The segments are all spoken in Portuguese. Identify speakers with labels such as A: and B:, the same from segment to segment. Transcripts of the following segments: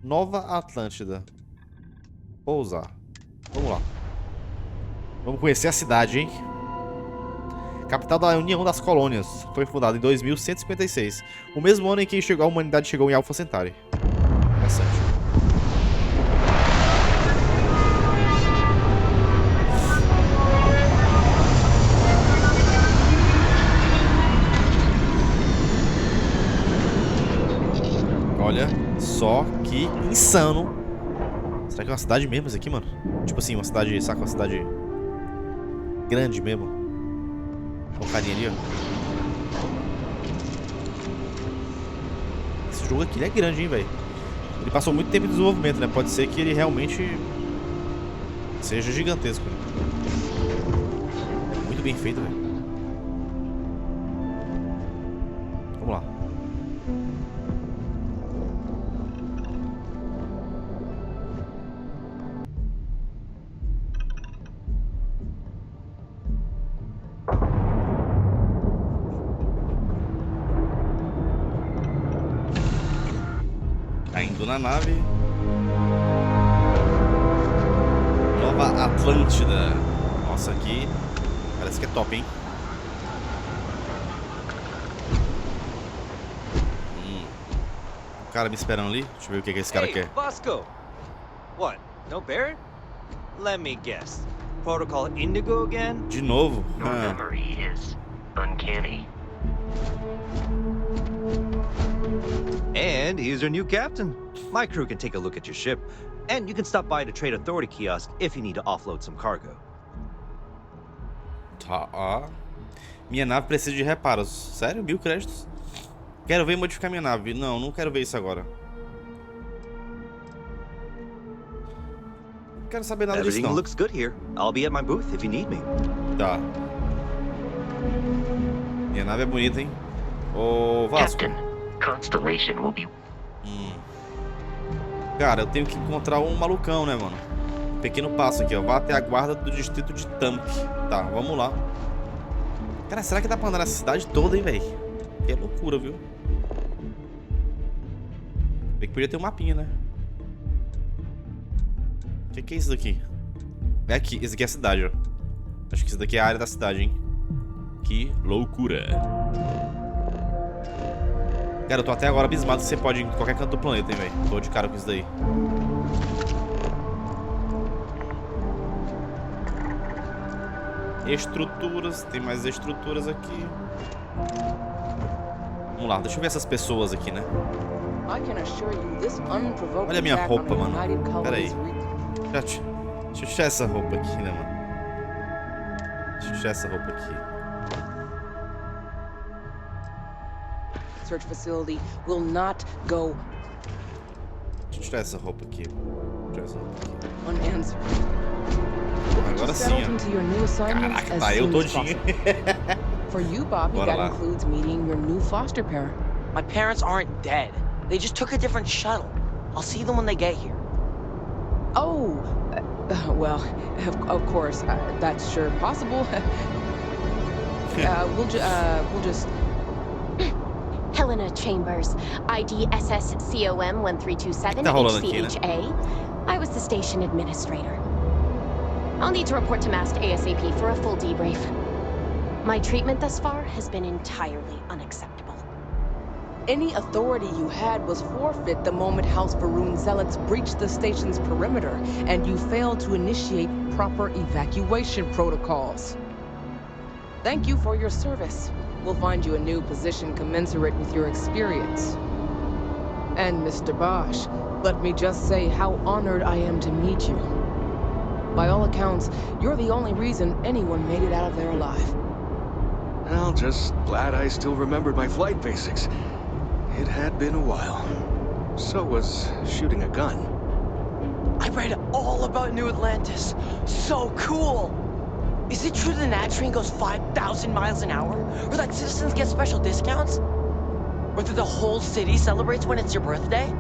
A: Nova Atlântida. Pousar. Vamos lá. Vamos conhecer a cidade, hein? Capital da União das Colônias. Foi fundada em 2156. O mesmo ano em que a humanidade chegou em Alpha Centauri. Interessante. Olha só que insano. Será que é uma cidade mesmo isso aqui, mano? Tipo assim, uma cidade, saca? Uma cidade grande mesmo. Olha o carinha ali, ó. Esse jogo aqui ele é grande, hein, velho. Ele passou muito tempo em desenvolvimento, né? Pode ser que ele realmente seja gigantesco, né? É muito bem feito, velho. Vamos lá. Caindo na nave. Nova Atlântida. Nossa, aqui parece que é top, hein? O cara me esperando ali. Deixa eu ver o que esse cara quer.
B: Bosco! What? No Barret? Let me guess. Protocol Indigo again?
A: De novo?
C: Your memory is uncanny.
B: And he's our new captain. My crew can take a look at your ship, and you can stop by the Trade Authority kiosk if you need to offload some cargo.
A: Tá. Minha nave precisa de reparos. Sério? 1000 créditos? Quero ver modificar minha nave. Não, não quero ver isso agora. Não quero saber nada disso,
B: Everything
A: não.
B: looks good here. I'll be at my booth if you need me.
A: Tá. Minha nave é bonita, hein? Ô, Vasco.
C: Captain, Constellation will be...
A: Cara, eu tenho que encontrar um malucão, né, mano? Um pequeno passo aqui, ó. Vá até a guarda do distrito de Tamp. Tá, vamos lá. Cara, será que dá pra andar nessa cidade toda, hein, velho? Que loucura, viu? Bem que podia ter um mapinha, né? O que é isso daqui? É aqui, esse aqui é a cidade, ó. Acho que isso daqui é a área da cidade, hein? Que loucura. Cara, eu tô até agora abismado que você pode ir em qualquer canto do planeta, hein, velho. Tô de cara com isso daí. Estruturas, tem mais estruturas aqui. Vamos lá, deixa eu ver essas pessoas aqui, né? Olha a minha roupa, mano. Pera aí. Deixa eu tirar essa roupa aqui, né, mano? Deixa eu tirar essa roupa aqui.
D: Search facility will not go
A: Deixa eu tirar essa roupa aqui. Tirar essa roupa aqui.
D: unanswered.
A: Agora sim, ó. Caraca, tá eu todinho.
D: For you, Bobby,
A: Bora
D: that
A: lá.
D: includes meeting your new foster parent.
E: My parents aren't dead. They just took a different shuttle. I'll see them when they get here.
D: Oh, well, of course, that's sure possible. We'll just.
F: Helena Chambers, ID SSCOM 1327
A: Tá rolando aqui, né?
F: HCHA. I was the station administrator. I'll need to report to MAST ASAP for a full debrief. My treatment thus far has been entirely unacceptable.
D: Any authority you had was forfeit the moment House Varun zealots breached the station's perimeter, and you failed to initiate proper evacuation protocols. Thank you for your service. We'll find you a new position commensurate with your experience. And Mr. Bosch, let me just say how honored I am to meet you. By all accounts, you're the only reason anyone made it out of there alive.
G: Well, just glad I still remembered my flight basics. It had been a while. So was shooting a gun.
E: I read all about New Atlantis. So cool! Is it true the Nat train goes 5,000 miles an hour? Or that citizens get special discounts? Or that the whole city celebrates when it's your birthday?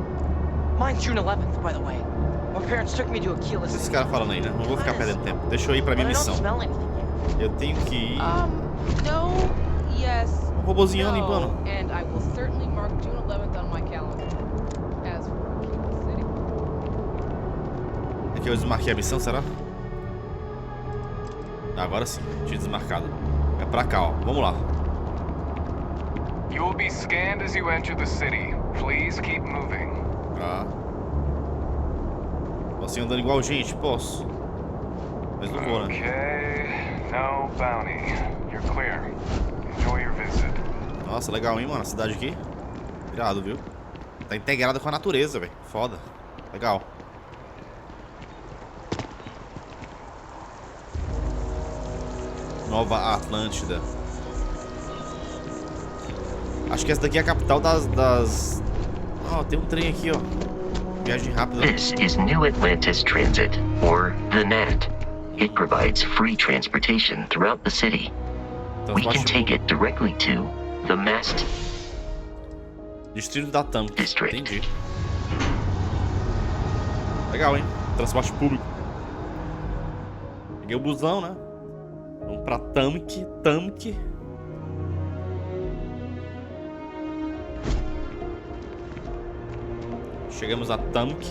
E: Mine's June 11th, by the way. My parents took me to Aquila
A: Esse
E: City.
A: cara falando aí, né? Não vou ficar perdendo tempo. Deixa eu ir pra minha
E: But I don't
A: missão.
E: smell anything yet.
A: Eu tenho que ir.
D: No, yes.
A: Um robozinho limpando.
D: And I will certainly mark June 11th on my calendar. As for Aquila City.
A: que eu desmarquei a missão, será? Agora sim, tinha desmarcado. É pra cá, ó. Vamos lá.
H: You will be scanned as you enter the city. Please keep moving.
A: Tá. Posso ir andando igual gente? Posso. Mas não vou, né?
H: Okay. No bounty. You're clear. Enjoy your visit.
A: Nossa, legal, hein, mano? A cidade aqui. Irado, viu? Tá integrada com a natureza, velho. Foda. Legal. Nova Atlântida. Acho que essa daqui é a capital das... Ó, tem um trem aqui, ó. Viagem rápida.
C: This is New Atlantis Transit, or the NAT. It provides free transportation throughout the city. We can take it directly to the Mast
A: Distrito da Tampa.
C: District.
A: Entendi. Legal, hein? Transporte público. Peguei o busão, né? Vamos pra Tamque. Chegamos a Tamque.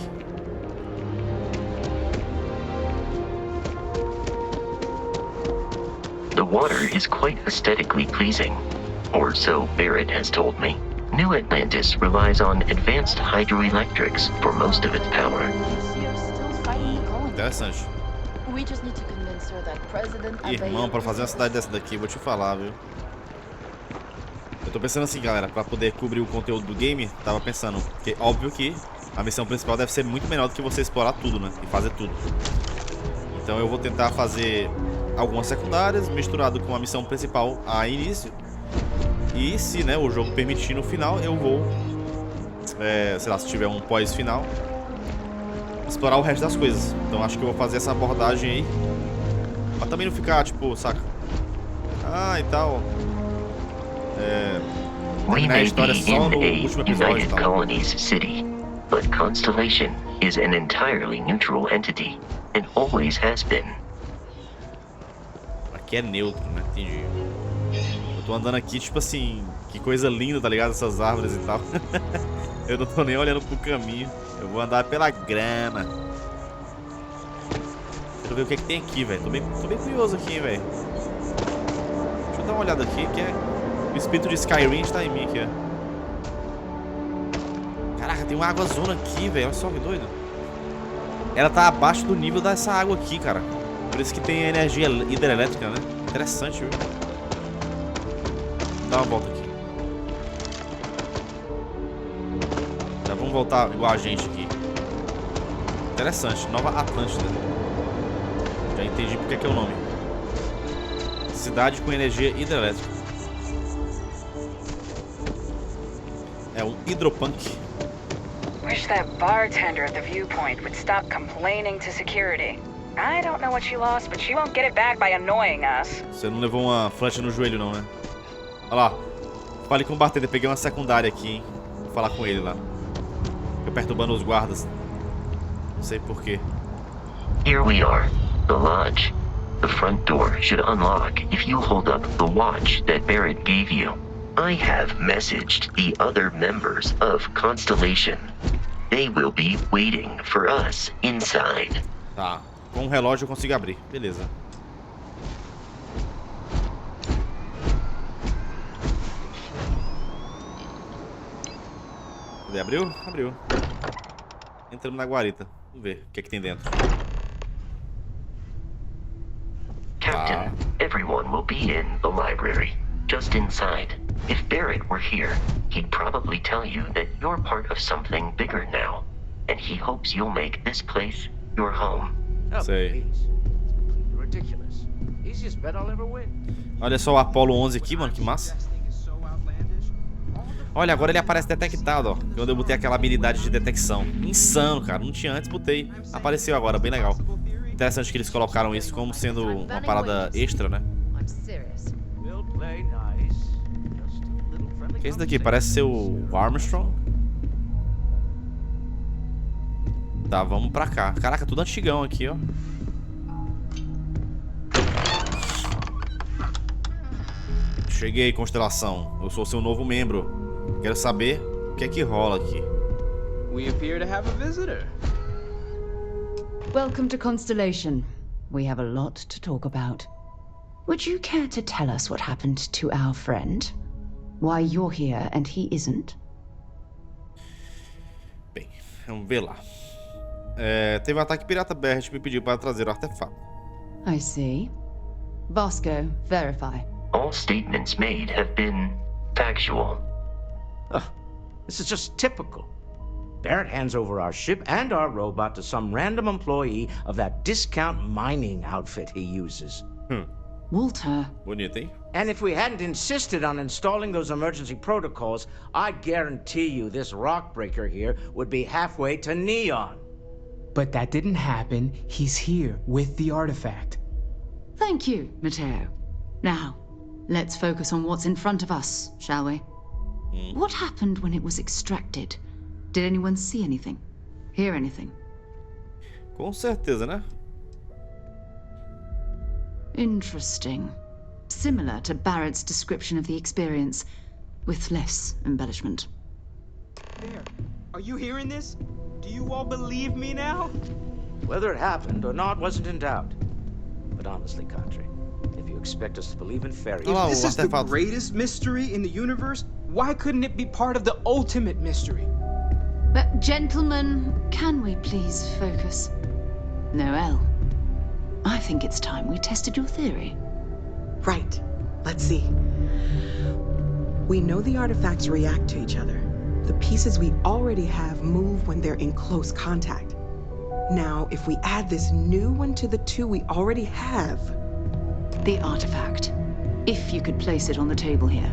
C: The water is quite aesthetically pleasing, or so Barrett has told me. New Atlantis relies on advanced hydroelectrics for most of its power.
A: Interessante.
I: We just need to convince her that President
A: Irmão, pra fazer uma cidade dessa daqui, vou te falar, viu? Eu tô pensando assim, galera, pra poder cobrir o conteúdo do game, tava pensando, porque óbvio que a missão principal deve ser muito menor do que você explorar tudo, né? E fazer tudo. Então eu vou tentar fazer algumas secundárias, misturado com a missão principal a início. E se, né, o jogo permitir no final, eu vou, sei lá, se tiver um pós-final, explorar o resto das coisas. Então acho que eu vou fazer essa abordagem aí, pra também não ficar, tipo, saca? Ah, e tal.
C: We
A: terminar a
C: may
A: história
C: be
A: só no
C: in
A: último
C: a
A: episódio e
C: United
A: tal.
C: Colonies city, but Constellation is an entirely neutral entity, and always has been.
A: Aqui é neutro, né? Entendi. Eu tô andando aqui, tipo assim, que coisa linda, tá ligado? Essas árvores e tal. Eu não tô nem olhando pro caminho. Eu vou andar pela grama. Quero ver o que é que tem aqui, velho. Tô bem curioso aqui, velho. Deixa eu dar uma olhada aqui, que é... O espírito de Skyrim tá em mim aqui, ó. Caraca, tem uma água zona aqui, velho. Olha só que doido. Ela tá abaixo do nível dessa água aqui, cara. Por isso que tem energia hidrelétrica, né? Interessante, viu? Dá uma volta aqui. Já vamos voltar igual a gente aqui. Interessante. Nova Atlântida. Já entendi porque que é o nome. Cidade com energia hidrelétrica. É um hidropunk.
J: Wish that bartender at the viewpoint would stop complaining to security. I don't know what she lost, but she won't get it back by annoying us.
A: Você não levou uma flecha no joelho não, né? Olha lá. Falei com o bartender, peguei uma secundária aqui, hein? Vou falar com ele lá. Fica perturbando os guardas. Não sei porquê.
C: Here we are, the lodge. The front door should unlock if you hold up the watch that Barrett gave you. I have messaged the other members of Constellation. They will be waiting for us inside.
A: Tá. Com o relógio eu consigo abrir. Beleza. Cadê? Abriu? Abriu. Entramos na guarita. Vamos ver o que é que tem dentro.
C: Captain, everyone will be in the library, just inside. If Barrett were here, he'd probably tell you that you're part of something bigger now, and he hopes you'll make this place your home.
A: Sei.
K: Ridiculous. Easiest bet I'll ever win.
A: Olha só o Apollo 11 aqui, mano, que massa. Olha, agora ele aparece detectado, ó. Quando eu botei aquela habilidade de detecção. Insano, cara. Não tinha antes, botei. Apareceu agora, bem legal. Interessante que eles colocaram isso como sendo uma parada extra, né? O que é isso daqui? Parece ser o Armstrong. Tá, vamos pra cá. Caraca, tudo antigão aqui, ó. Cheguei, Constelação. Eu sou seu novo membro. Quero saber o que é que rola aqui.
K: We appear to have a visitor.
L: Welcome to Constellation. We have a lot to talk about. Would you care to tell us what happened to our friend? Why you're here and he isn't?
A: Bem, vamos ver lá. Teve um ataque pirata, Barrett me pediu para trazer o artefato.
L: I see. Vasco, verify.
C: All statements made have been factual.
K: This is just typical. Barrett hands over our ship and our robot to some random employee of that discount mining outfit he uses.
L: Walter.
A: Bonito, hein?
K: And if we hadn't insisted on installing those emergency protocols, I guarantee you this rock breaker here would be halfway to Neon.
M: But that didn't happen. He's here with the artifact.
L: Thank you, Matteo. Now, let's focus on what's in front of us, shall we? What happened when it was extracted? Did anyone see anything? Hear anything?
A: Com certeza, né?
L: Interesting. Similar to Barrett's description of the experience, with less embellishment.
M: There. Are you hearing this? Do you all believe me now?
K: Whether it happened or not wasn't in doubt. But honestly, Country, if you expect us to believe in fairy
A: Olha lá,
M: If this
A: o
M: is the
A: artefato.
M: greatest mystery in the universe, why couldn't it be part of the ultimate mystery?
L: But gentlemen, can we please focus? Noel, I think it's time we tested your theory.
N: Right. Let's see. We know the artifacts react to each other. The pieces we already have move when they're in close contact. Now, if we add this new one to the two we already have...
L: The artifact. If you could place it on the table here.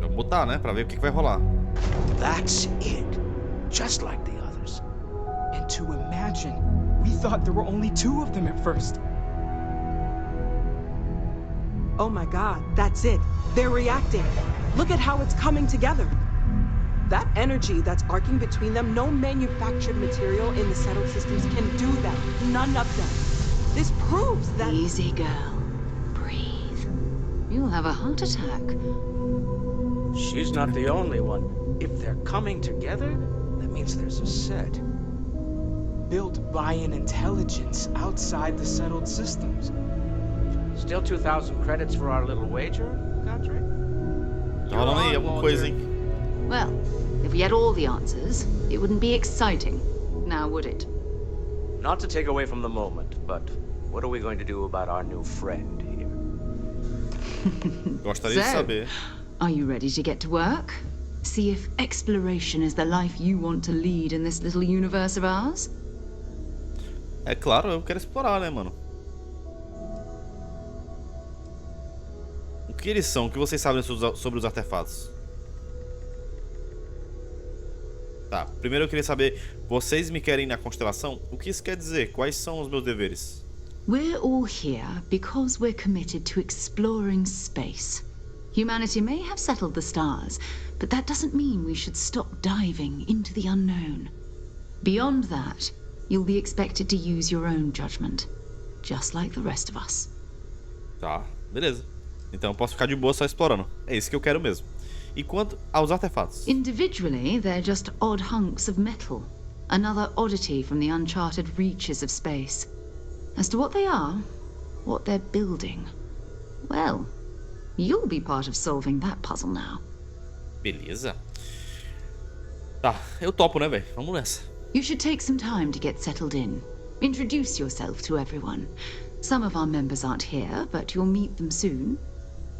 A: Vamos botar, né? Pra ver o que vai rolar.
K: That's it. Just like the others.
M: And to imagine, we thought there were only 2 of them at first.
N: Oh my god, that's it. They're reacting. Look at how it's coming together. That energy that's arcing between them, no manufactured material in the settled systems can do that. None of them. This proves that...
L: Easy, girl. Breathe. You'll have a heart attack.
K: She's not the only one. If they're coming together, that means there's a set.
M: Built by an intelligence outside the settled systems.
K: Still 2,000 credits for our little wager, Country?
A: Tá rolando aí alguma coisa, hein?
L: Well, if we had all the answers, it wouldn't be exciting, now would it?
K: Not to take away from the moment, but what are we going to do about our new friend here?
A: Gostaria de saber.
L: Are you ready to get to work? See if exploration is the life you want to lead in this little universe of ours?
A: É claro, eu quero explorar, né, mano? O que eles são? O que vocês sabem sobre os artefatos? Tá, primeiro eu queria saber, vocês me querem na constelação? O que isso quer dizer? Quais são os meus deveres?
L: We're all here because we're committed to exploring space. Humanity may have settled the stars, but that doesn't mean we should stop diving into the unknown. Beyond that, you'll be expected to use your own judgment, just like the rest of us.
A: Tá, beleza. Então eu posso ficar de boa só explorando. É isso que eu quero mesmo. E quanto aos artefatos?
L: Individually, they're just odd hunks of metal. Another oddity from the uncharted reaches of space. As to what they are, what they're building, well, you'll be part of solving that puzzle now.
A: Beleza. Tá, eu topo, né, velho? Vamos nessa.
L: You should take some time to get settled in. Introduce yourself to everyone. Some of our members aren't here, but you'll meet them soon.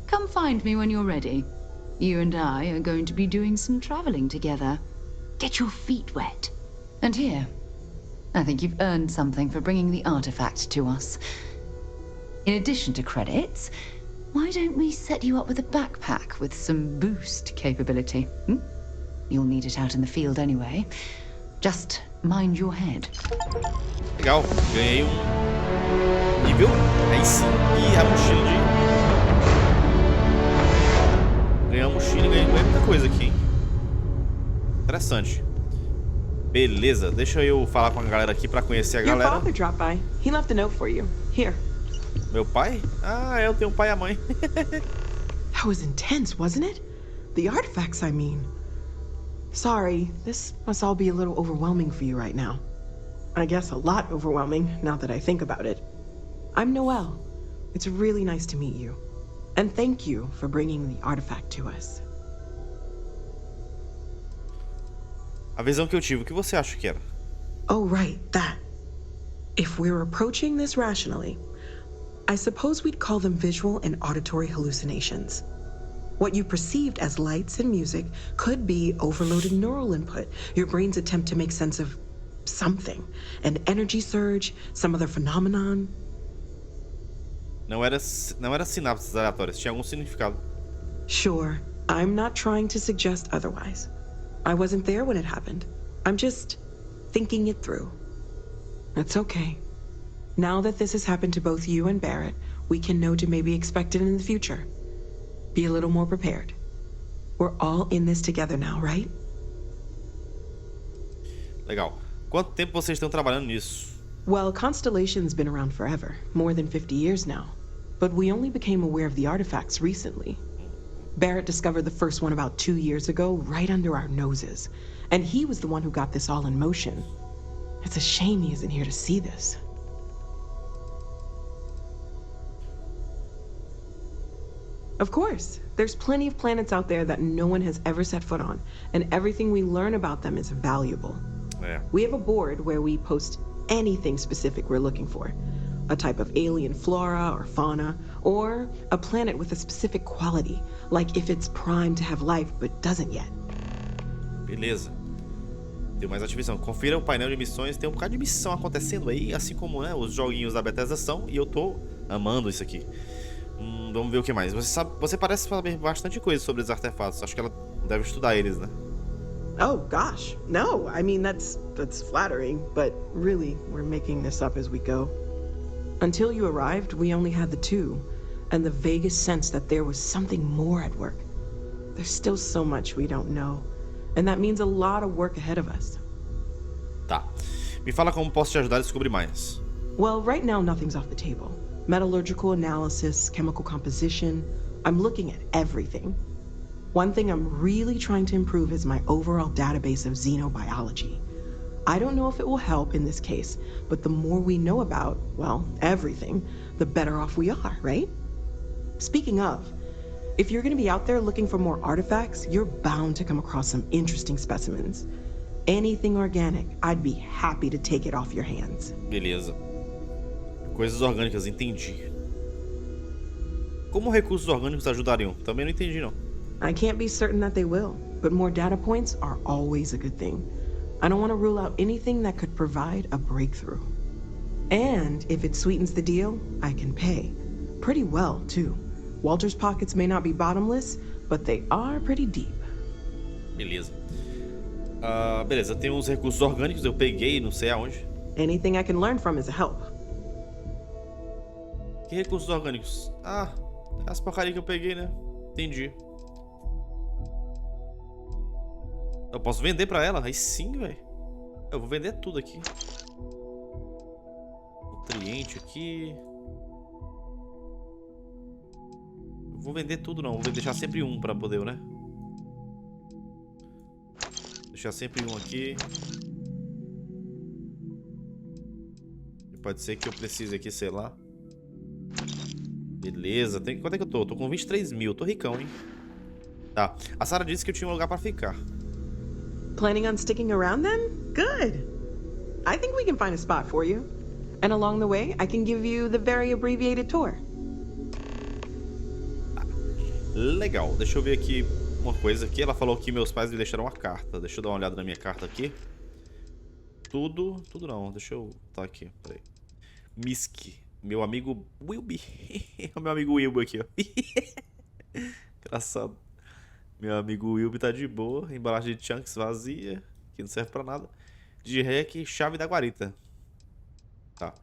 L: Come find me when you're ready. You and I are going to be doing some traveling together. Get your feet wet. And here, I think you've earned something for bringing the artifact to us. In addition to credits, why don't we set you up with a backpack with some boost capability? You'll need it out in the field anyway. Just mind your head.
A: Legal, ganhei nível. Aí sim. E a mochila de... Ganhei uma mochila e ganhei muita coisa aqui, hein? Interessante. Beleza, deixa eu falar com a galera aqui pra conhecer a galera.
N: Your father dropped by. He left a note for you. Here.
A: Meu pai? Ah, eu tenho um pai e a mãe.
N: That was intense, wasn't it? The artifacts, I mean. Sorry, this must all be a little overwhelming for you right now. I guess a lot overwhelming, now that I think about it. I'm Noelle. It's really nice to meet you. And thank you for bringing the artifact to us.
A: A visão que eu tive, o que você acha que era?
N: Oh, right, that. If we're approaching this rationally, I suppose we'd call them visual and auditory hallucinations. What you perceived as lights and music could be overloaded neural input, your brain's attempt to make sense of something. An energy surge, some other phenomenon.
A: Não era sinapses aleatórias, tinha algum significado.
N: Sure, I'm not trying to suggest otherwise. I wasn't there when it happened. I'm just thinking it through. It's okay. Now that this has happened to both you and Barrett, we can know to maybe expect it in the future. Be a little more prepared. We're all in this together now, right?
A: Legal. Quanto tempo vocês estão trabalhando nisso?
N: Well, Constellation's been around forever, more than 50 years now. But we only became aware of the artifacts recently. Barrett discovered the first one about 2 years ago, right under our noses. And he was the one who got this all in motion. It's a shame he isn't here to see this. Of course, there's plenty of planets out there that no one has ever set foot on, and everything we learn about them is valuable.
A: Yeah.
N: We have a board where we post anything specific we're looking for. A type of alien flora or fauna, or a planet with a specific quality, like if it's primed to have life but doesn't yet.
A: Beleza. Tem mais ativação. Confira o painel de missões. Tem um bocado de missão acontecendo aí, assim como, né, os joguinhos da Bethesda são, e eu tô amando isso aqui. Vamos ver o que mais. Você parece saber bastante coisa sobre os artefatos. Acho que ela deve estudar eles, né?
N: Oh gosh, no. I mean, that's flattering, but really, we're making this up as we go. Until you arrived, we only had the two, and the vaguest sense that there was something more at work. There's still so much we don't know, and that means a lot of work ahead of us.
A: Tá. Me fala como posso te ajudar a descobrir mais.
N: Well, right now nothing's off the table. Metallurgical analysis, chemical composition. I'm looking at everything. One thing I'm really trying to improve is my overall database of xenobiology. I don't know if it will help in this case, but the more we know about, well, everything, the better off we are, right? Speaking of, if you're going to be out there looking for more artifacts, you're bound to come across some interesting specimens. Anything organic, I'd be happy to take it off your hands.
A: Beleza. Coisas orgânicas, entendi. Como recursos orgânicos ajudariam? Também não entendi, não.
N: I can't be certain that they will, but more data points are always a good thing. I don't want to rule out anything that could provide a breakthrough. And if it sweetens the deal, I can pay. Pretty well, too. Walter's pockets may not be bottomless, but they are pretty deep.
A: Beleza. Beleza, tem uns recursos orgânicos, eu peguei, não sei aonde.
N: Anything I can learn from is a help.
A: Que recursos orgânicos? Ah, as porcaria que eu peguei, né? Entendi. Eu posso vender pra ela? Aí sim, velho. Eu vou vender tudo aqui. Nutriente aqui. Eu vou vender tudo não. Vou deixar sempre um pra poder, né? Deixar sempre um aqui. Pode ser que eu precise aqui, sei lá. Beleza. Quanto é que eu tô? Eu tô com 23 mil. Tô ricão, hein? Tá. A Sarah disse que eu tinha um lugar pra ficar.
N: Planning on sticking around then? Good. I think we can find a spot for you. And along the way, I can give you the very abbreviated tour.
A: Legal. Deixa eu ver aqui uma coisa aqui. Ela falou que meus pais me deixaram uma carta. Deixa eu dar uma olhada na minha carta aqui. Tudo não. Deixa eu... Tá aqui, peraí. Misk. Meu amigo Wilby. O meu amigo Wilby aqui, ó. Engraçado. Meu amigo Wilby tá de boa. Embalagem de chunks vazia. Que não serve pra nada. De rec, chave da guarita. Tá.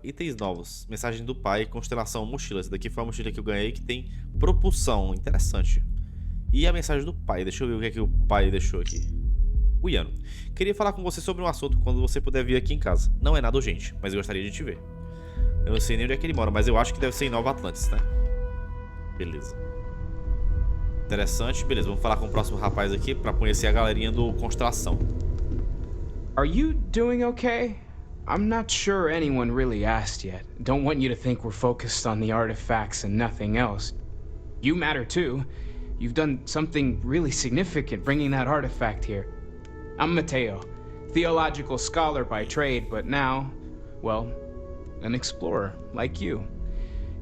A: Itens novos. Mensagem do pai. Constelação mochila. Essa daqui foi a mochila que eu ganhei que tem propulsão. Interessante. E a mensagem do pai. Deixa eu ver o que é que o pai deixou aqui. O Iano. Queria falar com você sobre um assunto quando você puder vir aqui em casa. Não é nada urgente, mas eu gostaria de te ver. Eu não sei nem onde é que ele mora, mas eu acho que deve ser em Nova Atlantis, né? Beleza. Interessante. Beleza, vamos falar com o próximo rapaz aqui pra conhecer a galerinha do Constelação.
M: Are you doing okay? I'm not sure anyone really asked yet. Don't want you to think we're focused on the artifacts and nothing else. You matter too. You've done something really significant bringing that artifact here. I'm Mateo, theological scholar by trade, but now, well, an explorer like you.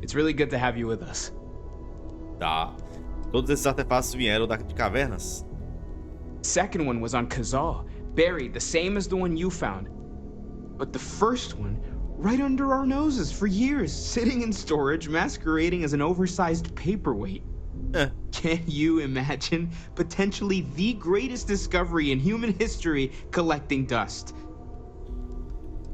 M: It's really good to have you with us.
A: Tá. Todos esses artefatos vieram de cavernas?
M: Second one was on Kazal, buried the same as the one you found. But the first one, right under our noses for years, sitting in storage, masquerading as an oversized paperweight. Can you imagine potentially the greatest discovery in human history collecting dust?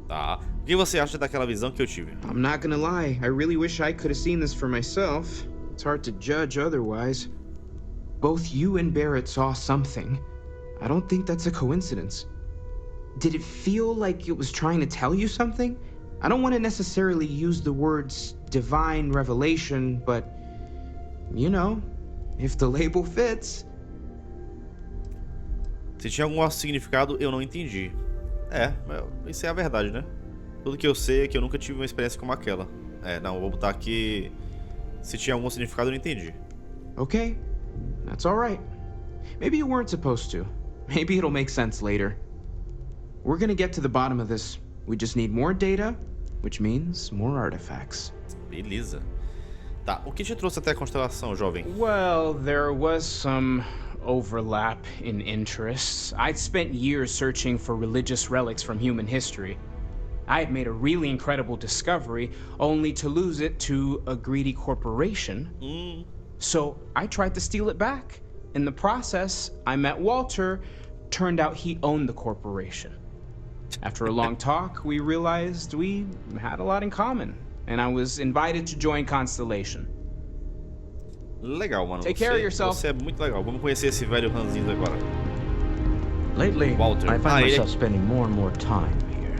A: Tá. O que você acha daquela visão que eu tive?
M: I'm not gonna lie, I really wish I could have seen this for myself. It's hard to judge otherwise. Both you and Barrett saw something. I don't think that's a coincidence. Did it feel like it was trying to tell you something? I don't want to necessarily use the words divine revelation, but, you know, if the label fits.
A: Se tinha algum significado, eu não entendi. Isso é a verdade, né? Tudo que eu sei é que eu nunca tive uma experiência como aquela. Não, vou botar aqui. Se tinha algum significado, eu não entendi.
M: Okay, that's alright. Maybe you weren't supposed to. Maybe it'll make sense later. We're gonna get to the bottom of this. We just need more data, which means more artifacts.
A: Beleza. Tá, o que te trouxe até a constelação, jovem?
M: Well, there was some overlap in interests. I'd spent years searching for religious relics from human history. I had made a really incredible discovery, only to lose it to a greedy corporation. So I tried to steal it back. In the process, I met Walter. Turned out he owned the corporation. After a long talk, we realized we had a lot in common, and I was invited to join Constellation.
A: Legal, mano.
M: Take care of yourself.
A: Você é muito legal. Vamos conhecer esse velho ranzinho agora.
K: Lately,
A: Walter.
K: I find myself spending more and more time here.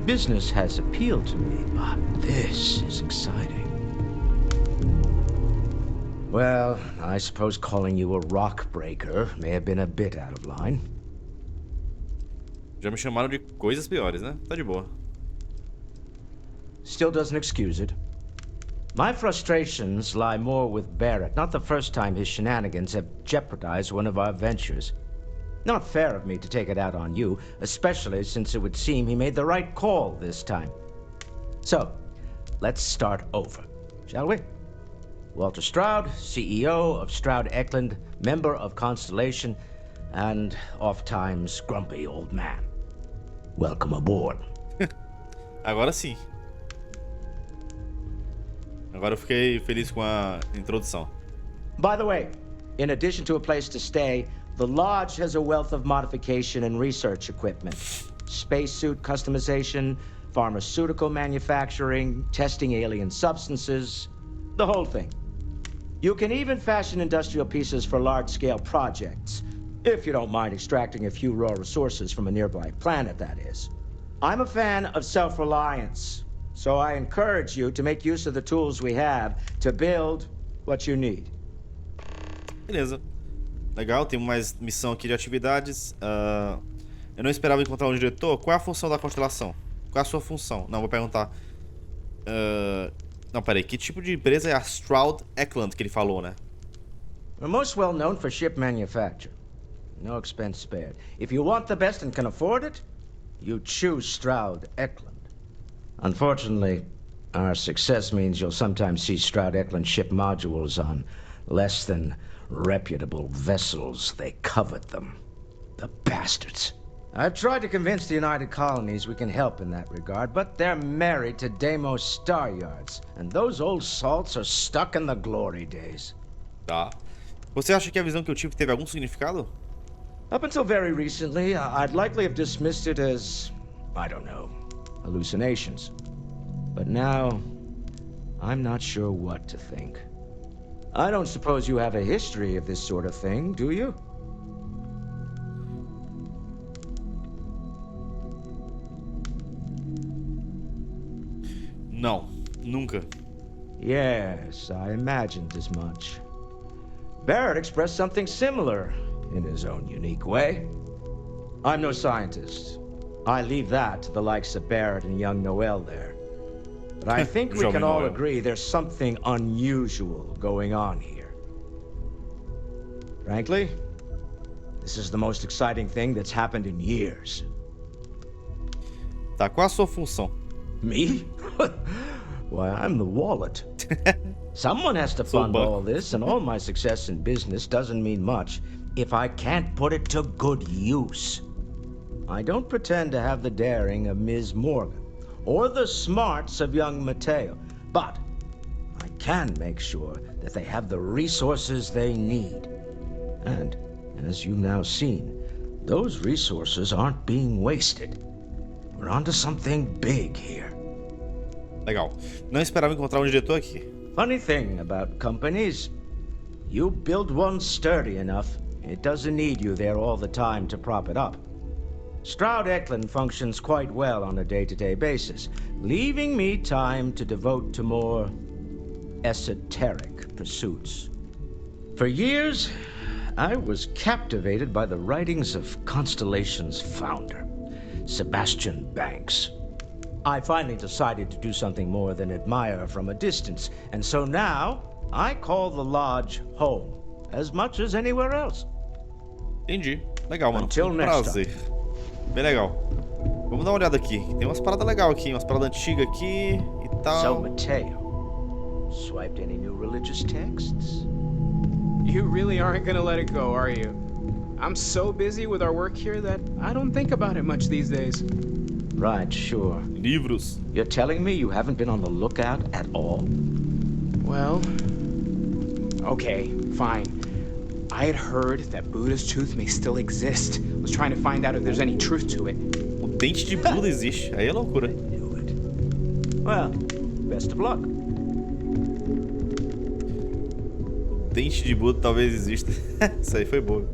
K: Business has appealed to me, but this is exciting. Well, I suppose calling you a rock breaker may have been a bit out of line.
A: Já me chamaram de coisas piores, né? Tá de boa.
K: Still doesn't excuse it. My frustrations lie more with Barrett. Not the first time his shenanigans have jeopardized one of our ventures. Not fair of me to take it out on you, especially since it would seem he made the right call this time. So, let's start over, shall we? Walter Stroud, CEO of Stroud Eklund, member of Constellation, and oft-times grumpy old man. Welcome aboard.
A: Agora sim. Agora eu fiquei feliz com a introdução.
K: By the way, in addition to a place to stay, the Lodge has a wealth of modification and research equipment. Spacesuit customization, pharmaceutical manufacturing, testing alien substances, the whole thing. You can even fashion industrial pieces for large-scale projects, if you don't mind extracting a few raw resources from a nearby planet, that is. I'm a fan of self-reliance, so I encourage you to make use of the tools we have to build what you need.
A: Beleza. Legal, tem mais missão aqui de atividades. Eu não esperava encontrar um diretor. Qual é a função da constelação? Qual é a sua função? Não, vou perguntar. Não, peraí. Que tipo de empresa é a Stroud Eklund que ele falou, né?
K: We're most well known for ship manufacture. No expense spared. If you want the best and can afford it, you choose Stroud Eklund. Unfortunately, our success means you'll sometimes see Stroud Eklund ship modules on less than reputable vessels. They covet them. The bastards. I've tried to convince the United Colonies we can help in that regard, but they're married to Deimos Star Yards, and those old salts are stuck in the glory days.
A: Tá. Você acha que a visão que eu tive teve algum significado?
K: Up until very recently, I'd likely have dismissed it as, I don't know, hallucinations. But now, I'm not sure what to think. I don't suppose you have a history of this sort of thing, do you?
A: Não, nunca.
K: Yes, I imagined as much. Barrett expressed something similar in his own unique way. I'm no scientist. I leave that to the likes of Barrett and young Noel there. But I think we can all agree there's something unusual going on here. Frankly, this is the most exciting thing that's happened in years.
A: Tá, qual a sua função?
K: Me? Why, I'm the wallet. Someone has to fund all this, and all my success in business doesn't mean much if I can't put it to good use. I don't pretend to have the daring of Ms. Morgan, or the smarts of young Mateo, but I can make sure that they have the resources they need. And, as you've now seen, those resources aren't being wasted. We're onto something big here.
A: Legal. Não esperava encontrar um diretor aqui.
K: Funny thing about companies, you build one sturdy enough, it doesn't need you there all the time to prop it up. Stroud Eklund functions quite well on a day-to-day basis, leaving me time to devote to more esoteric pursuits. For years, I was captivated by the writings of Constellation's founder, Sebastian Banks. I finally decided to do something more than admire from a distance, and so now I call the Lodge home, as much as anywhere else.
A: Entendi. Legal, mano.
K: Until next
A: prazer. Bem legal. Vamos dar uma olhada aqui. Tem umas paradas legais aqui, umas paradas antigas aqui e tal.
K: So, Mateo, swiped any new religious texts?
M: You really aren't gonna let it go, are you? I'm so busy with our work here that I don't think about it much these days.
K: Right, sure.
A: Livros.
K: You're telling me you haven't been on the lookout at all?
M: Well, okay, fine. I had heard that Buddha's tooth may still exist. I was trying to find out if there's any truth to it.
A: O dente de Buda existe. Aí é loucura.
K: Well, best of luck.
A: O dente de Buda talvez exista. Isso aí foi boa.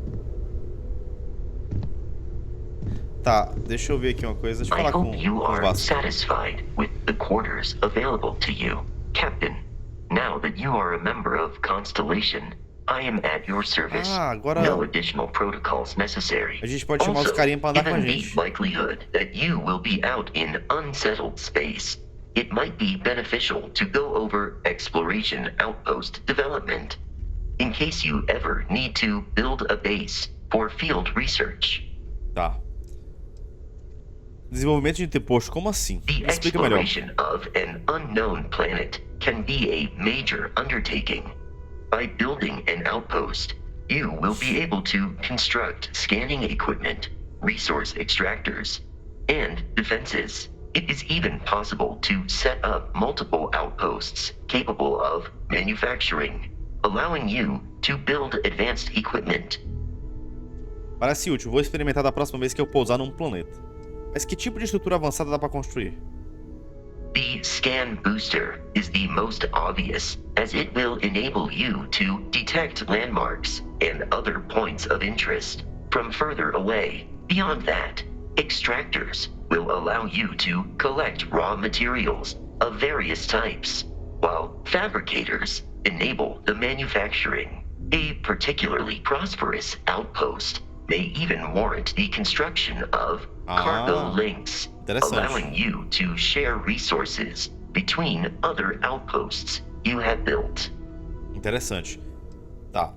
A: Tá, deixa eu ver aqui uma coisa. Deixa eu
C: I
A: falar com
C: hope you
A: o
C: are
A: Vasco.
C: satisfied with the quarters available to you, Captain. Now that you are a member of Constellation, I am at your service.
A: Agora
C: No additional protocols necessary.
A: a gente pode chamar os carinha pra andar com a
C: given
A: gente.
C: the likelihood that you will be out in unsettled space, it might be beneficial to go over exploration outpost development, in case you ever need to build a base for field research.
A: Tá. Desenvolvimento de interposto, como assim?
C: The
A: Explica melhor.
C: exploration of an unknown planet can be a major undertaking. By building an outpost, you will be able to construct scanning equipment, resource extractors, and defenses. It is even possible to set up multiple outposts capable of manufacturing, allowing you to build advanced equipment.
A: Parece útil. Vou experimentar da próxima vez que eu pousar num planeta. Mas que tipo de estrutura avançada dá pra construir?
C: The scan booster is the most obvious, as it will enable you to detect landmarks and other points of interest from further away. Beyond that, extractors will allow you to collect raw materials of various types, while fabricators enable the manufacturing. A particularly prosperous outpost may even warrant the construction of cargo links, allowing you to share resources between other outposts you have built.
A: Interessante. Tá.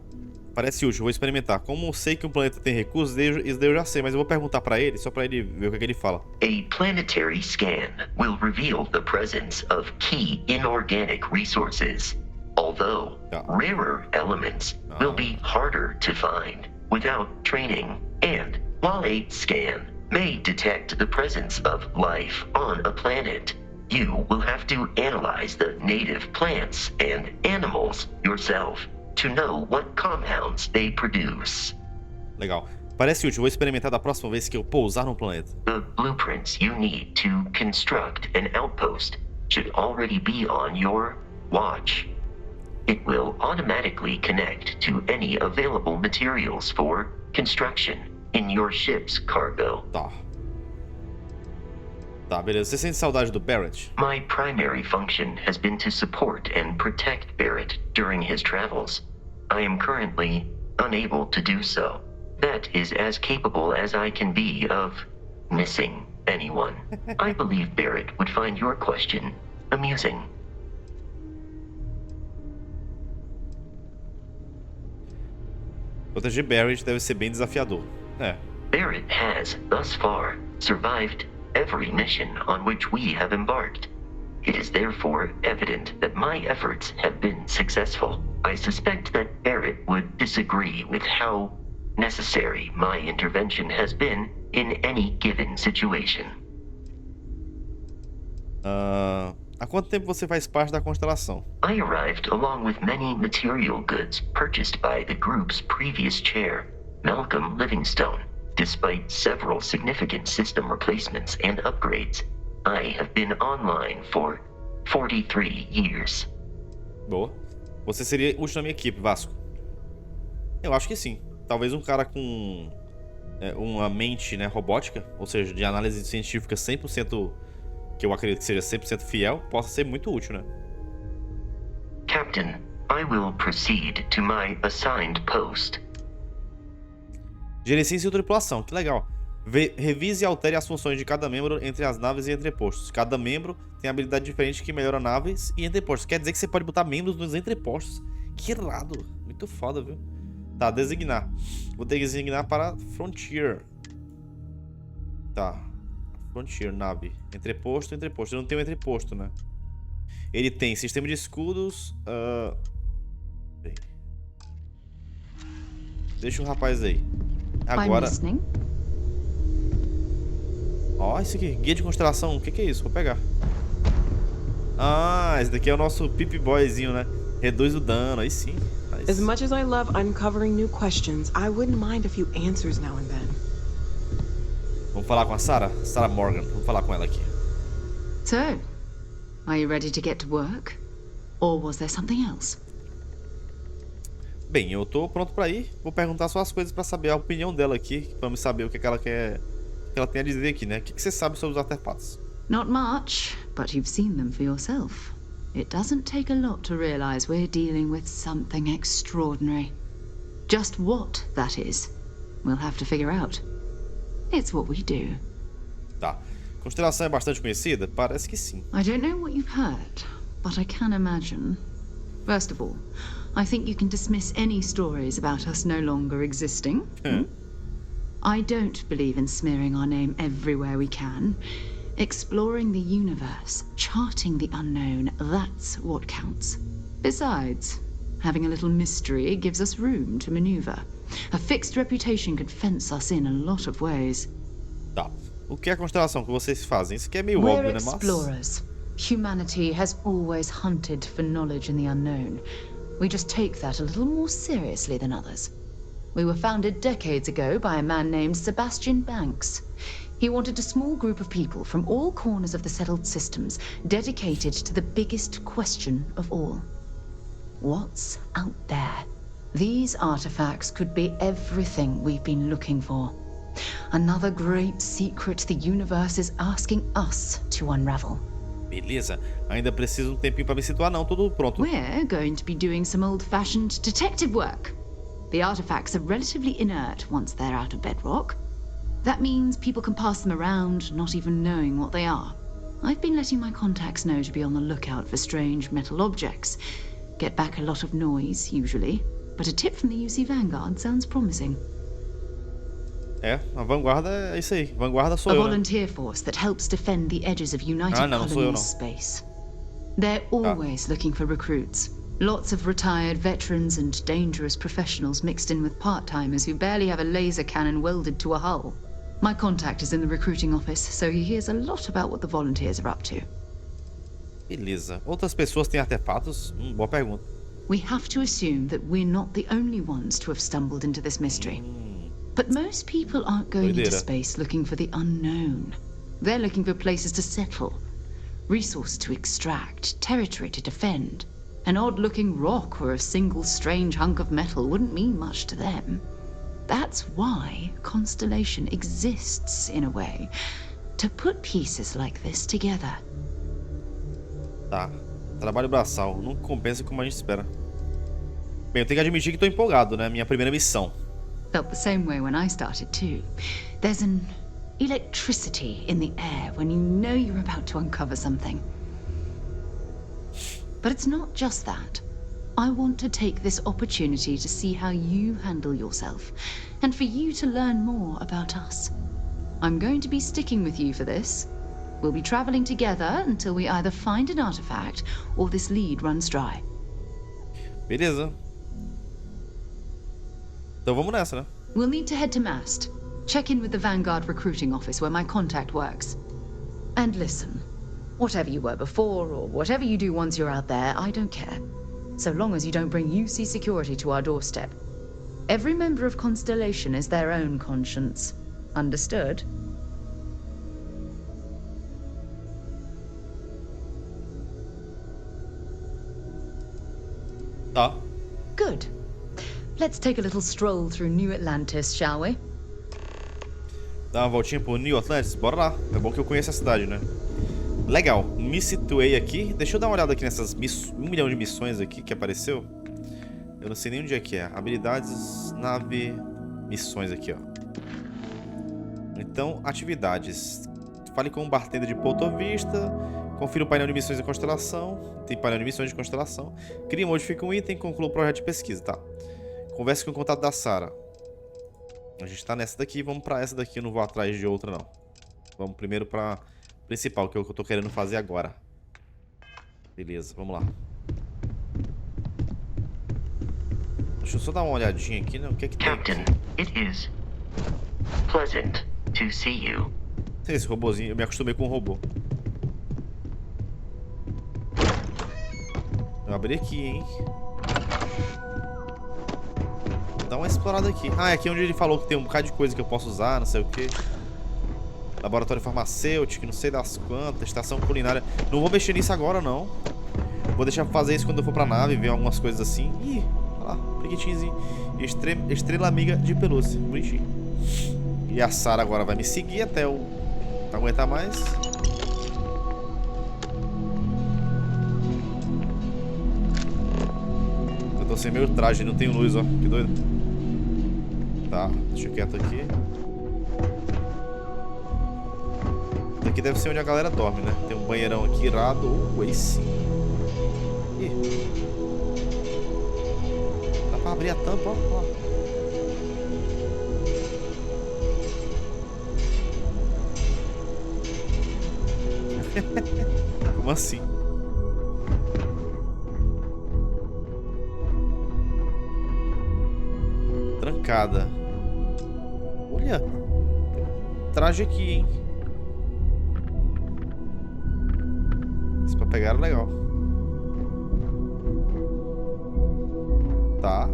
A: Parece útil, vou experimentar. Como eu sei que um planeta tem recursos, isso daí eu já sei, mas eu vou perguntar pra ele, só pra ele ver o que ele fala.
C: A planetary scan will reveal the presence of key inorganic resources, although rarer elements will be harder to find without training. And while a scan may detect the presence of life on a planet, you will have to analyze the native plants and animals yourself to know what compounds they produce.
A: Legal. Parece útil, vou experimentar da próxima vez que eu pousar num planeta.
C: The blueprints you need to construct an outpost should already be on your watch. It will automatically connect to any available materials for construction in your ship's cargo.
A: Tá, beleza. Você sente saudade do Barrett?
C: My primary function has been to support and protect Barrett during his travels. I am currently unable to do so. That is as capable as I can be of missing anyone. I believe Barrett would find your question amusing.
A: Proteger Barrett deve ser bem desafiador. É.
C: Barrett has, thus far, survived every mission on which we have embarked. It is therefore evident that my efforts have been successful. I suspect that Barrett would disagree with how necessary my intervention has been in any given situation.
A: Há quanto tempo você faz parte da constelação?
C: I arrived along with many material goods purchased by the group's previous chair, Malcolm Livingstone. Despite several significant system replacements and upgrades, I have been online for 43 years.
A: Boa. Você seria útil na minha equipe, Vasco? Eu acho que sim. Talvez um cara com uma mente, né, robótica, ou seja, de análise científica 100%, que eu acredito que seja 100% fiel, possa ser muito útil, né?
C: Captain, I will proceed to my assigned post.
A: Gerencie sua tripulação, que legal. Revise e altere as funções de cada membro entre as naves e entrepostos. Cada membro tem habilidade diferente que melhora naves e entrepostos. Quer dizer que você pode botar membros nos entrepostos. Que irado. Muito foda, viu? Tá, designar. Vou ter que designar para Frontier. Tá. Frontier, nave. Entreposto, entreposto. Eu não tenho entreposto, né? Ele tem sistema de escudos. Deixa o rapaz aí. Agora. Ó, isso aqui. Guia de constelação. O que é isso? Vou pegar. Ah, esse daqui é o nosso Pip Boyzinho, né? Reduz o dano. Aí sim. Nice.
N: As much as I love uncovering new questions, I wouldn't mind a few answers now and then.
A: Vamos falar com a Sarah? Sarah Morgan. Vamos falar com ela aqui.
L: So, are you ready to get to work? Or was there something else?
A: Bem, eu tô pronto pra ir. Vou perguntar só as coisas pra saber a opinião dela aqui, pra me saber o que ela quer, o que ela tem a dizer aqui, né? O que você sabe sobre os artefatos?
L: Not much, but you've seen them for yourself. It doesn't take a lot to realize we're dealing with something extraordinary. Just what that is, we'll have to figure out. It's what we do.
A: Tá. Constelação é bastante conhecida? Parece que sim.
L: I don't know what you've heard, but I can imagine. First of all, I think you can dismiss any stories about us no longer existing. I don't believe in smearing our name everywhere we can. Exploring the universe, charting the unknown, that's what counts. Besides, having a little mystery gives us room to maneuver. A fixed reputation could fence us in a lot of ways.
A: Tá. O que é a constelação que vocês fazem? Isso aqui é meio óbvio, né, mas...
L: explorers. Humanity has always hunted for knowledge in the unknown. We just take that a little more seriously than others. We were founded decades ago by a man named Sebastian Banks. He wanted a small group of people from all corners of the settled systems dedicated to the biggest question of all. What's out there? These artifacts could be everything we've been looking for. Another great secret the universe is asking us to unravel.
A: Beleza. Ainda preciso um tempinho pra me situar, não. Tudo pronto.
L: We're going to be doing some old-fashioned detective work. The artifacts are relatively inert once they're out of bedrock. That means people can pass them around, not even knowing what they are. I've been letting my contacts know to be on the lookout for strange metal objects. Get back a lot of noise, usually. But a tip from the UC Vanguard sounds promising.
A: É, a vanguarda é isso aí. Vanguarda sou eu, né?
L: A volunteer force that helps defend the edges of United Colonies space. They're always looking for recruits. Lots of retired veterans and dangerous professionals mixed in with part-timers who barely have a laser cannon welded to a hull. My contact is in the recruiting office, so he hears a lot about what the volunteers are up to.
A: Beleza. Outras pessoas têm artefatos? Boa pergunta.
L: We have to assume that we're not the only ones to have stumbled into this mystery. But most people aren't going into space looking for the unknown. They're looking for places to settle, resources to extract, territory to defend. An odd-looking rock or a single strange hunk of metal wouldn't mean much to them. That's why Constellation exists, in a way, to put pieces like this together.
A: Tá. Trabalho braçal. Não compensa como a gente espera. Bem, eu tenho que admitir que tô empolgado, né? Minha primeira missão.
L: Felt the same way when I started too. There's an electricity in the air when you know you're about to uncover something. But it's not just that. I want to take this opportunity to see how you handle yourself, and for you to learn more about us. I'm going to be sticking with you for this. We'll be traveling together until we either find an artifact or this lead runs dry.
A: Beleza. Então vamos nessa, né?
L: We'll need to head to Mast. Check in with the Vanguard recruiting office where my contact works. And listen, whatever you were before or whatever you do once you're out there, I don't care. So long as you don't bring UC security to our doorstep. Every member of Constellation is their own conscience. Understood?
A: Tá.
L: Good. Let's take a little stroll through New Atlantis, shall we?
A: Dá uma voltinha por New Atlantis? Bora lá. É bom que eu conheço a cidade, né? Legal. Me situei aqui. Deixa eu dar uma olhada aqui nessas 1 milhão de missões aqui que apareceu. Eu não sei nem onde é que é. Habilidades, nave, missões aqui, ó. Então, atividades. Fale com um bartender de Porto Vista. Confira o painel de missões de constelação. Tem painel de missões de constelação. Cria e modifica um item. Conclua o projeto de pesquisa, tá? Converse com o contato da Sarah. A gente tá nessa daqui. Vamos pra essa daqui. Eu não vou atrás de outra, não. Vamos primeiro pra principal, que é o que eu tô querendo fazer agora. Beleza, vamos lá. Deixa eu só dar uma olhadinha aqui, né? O que é que tem aqui?
C: Captain, it is pleasant to see you.
A: Esse robozinho, eu me acostumei com o robô. Eu abri aqui, hein? Vou dar uma explorada aqui. Ah, é aqui onde ele falou que tem um bocado de coisa que eu posso usar, não sei o que. Laboratório farmacêutico, não sei das quantas. Estação culinária. Não vou mexer nisso agora, não. Vou deixar pra fazer isso quando eu for pra nave, ver algumas coisas assim. Ih, olha lá, bonitinhozinho. Estrela amiga de pelúcia, bonitinho. E a Sarah agora vai me seguir até eu não aguentar mais. Eu tô sem meu traje, não tenho luz, ó. Que doido. Tá, deixa quieto aqui. Aqui deve ser onde a galera dorme, né? Tem um banheirão aqui irado. Aí sim. Ih. Dá pra abrir a tampa, ó. Como assim? Trancada. Olha. Traje aqui, hein? Isso pra pegar é legal. Tá.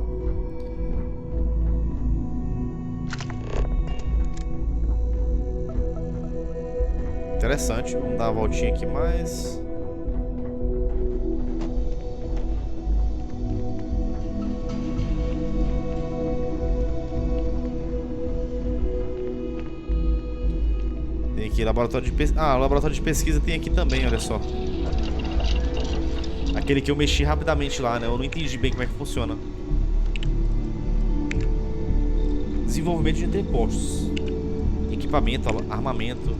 A: Interessante. Vamos dar uma voltinha aqui mais. Tem aqui laboratório de pesquisa. Ah, o laboratório de pesquisa tem aqui também, olha só. Aquele que eu mexi rapidamente lá, né? Eu não entendi bem como é que funciona. Desenvolvimento de entrepostos. Equipamento, armamento.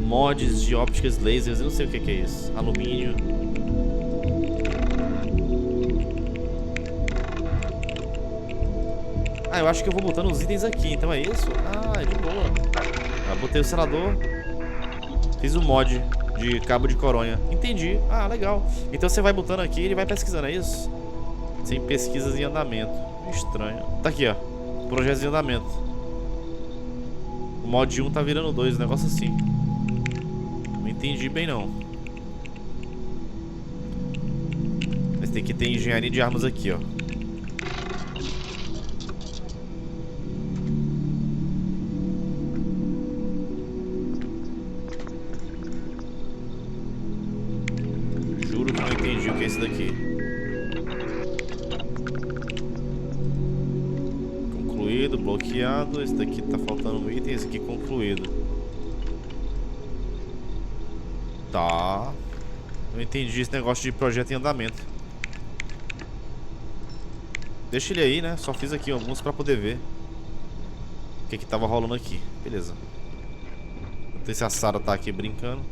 A: Mods de ópticas lasers, eu não sei o que é isso. Alumínio. Ah, eu acho que eu vou botando os itens aqui, então é isso? Ah, é de boa. Ah, botei o selador. Fiz o mod de cabo de coronha. Entendi. Ah, legal. Então você vai botando aqui e ele vai pesquisando, é isso? Sem pesquisas em andamento. Estranho. Tá aqui, ó. Projetos em andamento. O mod 1 tá virando 2, um negócio assim. Não entendi bem, não. Mas tem que ter engenharia de armas aqui, ó. Juro que não entendi o que é isso daqui. Concluído, bloqueado. Esse daqui tá faltando um item, esse aqui concluído. Tá. Não entendi esse negócio de projeto em andamento. Deixa ele aí, né? Só fiz aqui alguns pra poder ver o que tava rolando aqui. Beleza. Não sei se a Sarah tá aqui brincando.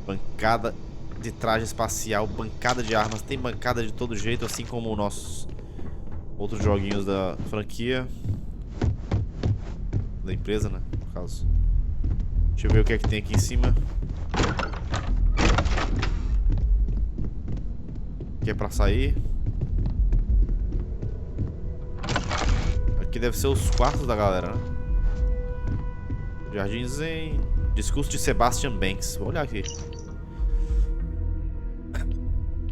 A: Bancada de traje espacial, bancada de armas. Tem bancada de todo jeito, assim como os nossos outros joguinhos da franquia. Da empresa, né? No caso. Deixa eu ver o que é que tem aqui em cima. Aqui é pra sair. Aqui deve ser os quartos da galera, né? Jardim Zen. Discurso de Sebastian Banks. Vou olhar aqui.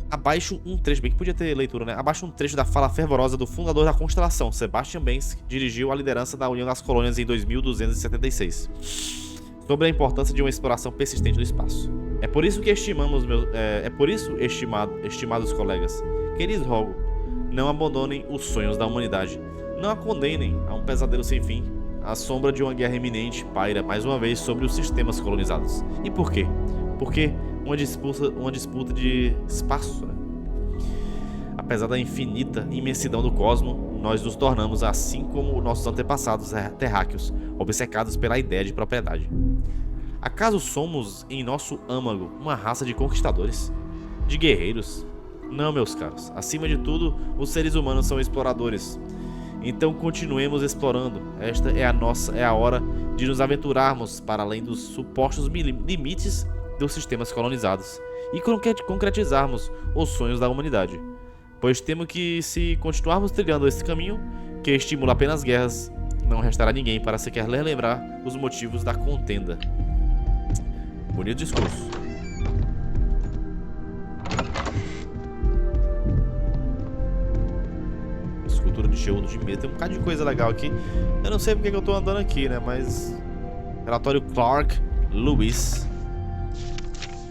A: Abaixo um trecho, bem que podia ter leitura, né? Abaixo um trecho da fala fervorosa do fundador da Constelação, Sebastian Banks, que dirigiu a liderança da União das Colônias em 2276, sobre a importância de uma exploração persistente do espaço. É por isso que estimados colegas, que lhes rogo, não abandonem os sonhos da humanidade, não a condenem a um pesadelo sem fim. A sombra de uma guerra iminente paira mais uma vez sobre os sistemas colonizados. E por quê? Porque uma disputa de espaço, né? Apesar da infinita imensidão do cosmos, nós nos tornamos, assim como nossos antepassados terráqueos, obcecados pela ideia de propriedade. Acaso somos, em nosso âmago, uma raça de conquistadores? De guerreiros? Não, meus caros. Acima de tudo, os seres humanos são exploradores. Então continuemos explorando. Esta é a hora de nos aventurarmos para além dos supostos limites dos sistemas colonizados e concretizarmos os sonhos da humanidade. Pois temo que, se continuarmos trilhando esse caminho, que estimula apenas guerras, não restará ninguém para sequer relembrar os motivos da contenda. Bonito discurso. Escultura de Geudo de Medo. Tem um bocado de coisa legal aqui. Eu não sei porque que eu tô andando aqui, né? Mas... Relatório Clark Lewis.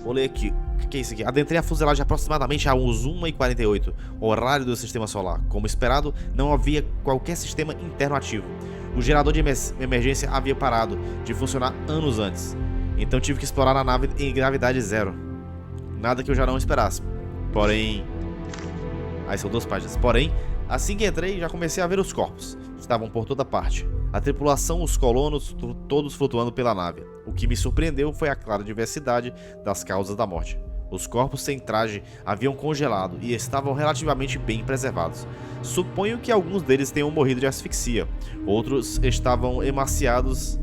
A: Vou ler aqui. O que é isso aqui? Adentrei a fuselagem aproximadamente às 1h48, horário do sistema solar. Como esperado, não havia qualquer sistema interno ativo. O gerador de emergência havia parado de funcionar anos antes. Então tive que explorar a nave em gravidade zero. Nada que eu já não esperasse. Porém... Aí são 2 páginas. Porém, assim que entrei, já comecei a ver os corpos. Estavam por toda parte. A tripulação, os colonos, todos flutuando pela nave. O que me surpreendeu foi a clara diversidade das causas da morte. Os corpos sem traje haviam congelado e estavam relativamente bem preservados. Suponho que alguns deles tenham morrido de asfixia. Outros estavam emaciados,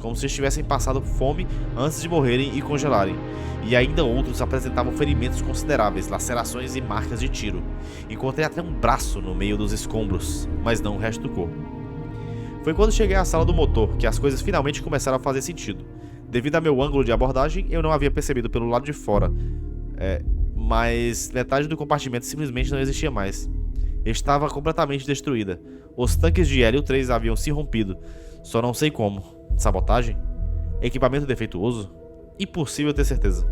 A: como se tivessem passado fome antes de morrerem e congelarem. E ainda outros apresentavam ferimentos consideráveis, lacerações e marcas de tiro. Encontrei até um braço no meio dos escombros, mas não o resto do corpo. Foi quando cheguei à sala do motor que as coisas finalmente começaram a fazer sentido. Devido a meu ângulo de abordagem, eu não havia percebido pelo lado de fora, mas metade do compartimento simplesmente não existia mais. Estava completamente destruída. Os tanques de hélio 3 haviam se rompido, só não sei como. Sabotagem? Equipamento defeituoso? Impossível ter certeza.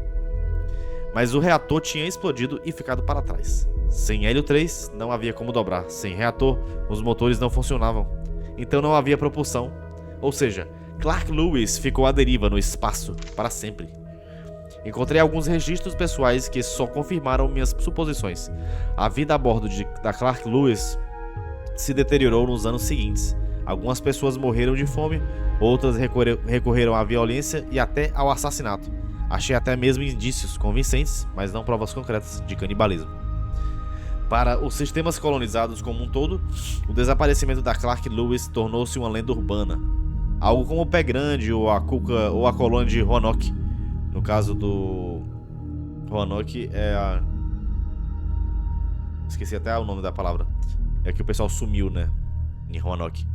A: Mas o reator tinha explodido e ficado para trás. Sem hélio 3, não havia como dobrar. Sem reator, os motores não funcionavam. Então não havia propulsão. Ou seja, Clark Lewis ficou à deriva no espaço para sempre. Encontrei alguns registros pessoais que só confirmaram minhas suposições. A vida a bordo da Clark Lewis se deteriorou nos anos seguintes. Algumas pessoas morreram de fome, outras recorreram à violência e até ao assassinato. Achei até mesmo indícios convincentes, mas não provas concretas, de canibalismo. Para os sistemas colonizados como um todo, o desaparecimento da Clark Lewis tornou-se uma lenda urbana. Algo como o Pé Grande ou a colônia de Roanoke. No caso do Roanoke é a... Esqueci até o nome da palavra. É que o pessoal sumiu, né? Em Roanoke.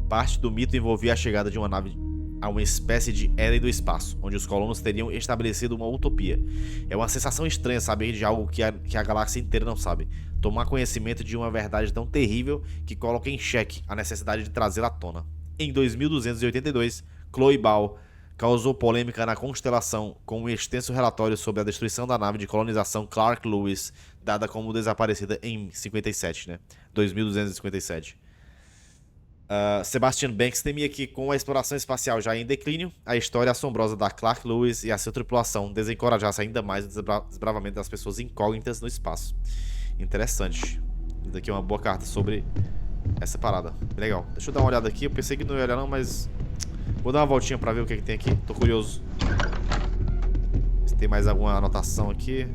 A: Parte do mito envolvia a chegada de uma nave a uma espécie de Éden do espaço, onde os colonos teriam estabelecido uma utopia. É uma sensação estranha saber de algo que a galáxia inteira não sabe. Tomar conhecimento de uma verdade tão terrível que coloca em xeque a necessidade de trazê-la à tona. Em 2282, Chloe Ball causou polêmica na Constelação com um extenso relatório sobre a destruição da nave de colonização Clark Lewis, dada como desaparecida em 57, né? 2257. Sebastian Banks temia que, com a exploração espacial já em declínio, a história assombrosa da Clark Lewis e a sua tripulação desencorajasse ainda mais o desbravamento das pessoas incógnitas no espaço. Interessante. Isso daqui é uma boa carta sobre essa parada. Legal. Deixa eu dar uma olhada aqui. Eu pensei que não ia olhar não, mas... Vou dar uma voltinha pra ver o que, que tem aqui. Tô curioso. Se tem mais alguma anotação aqui.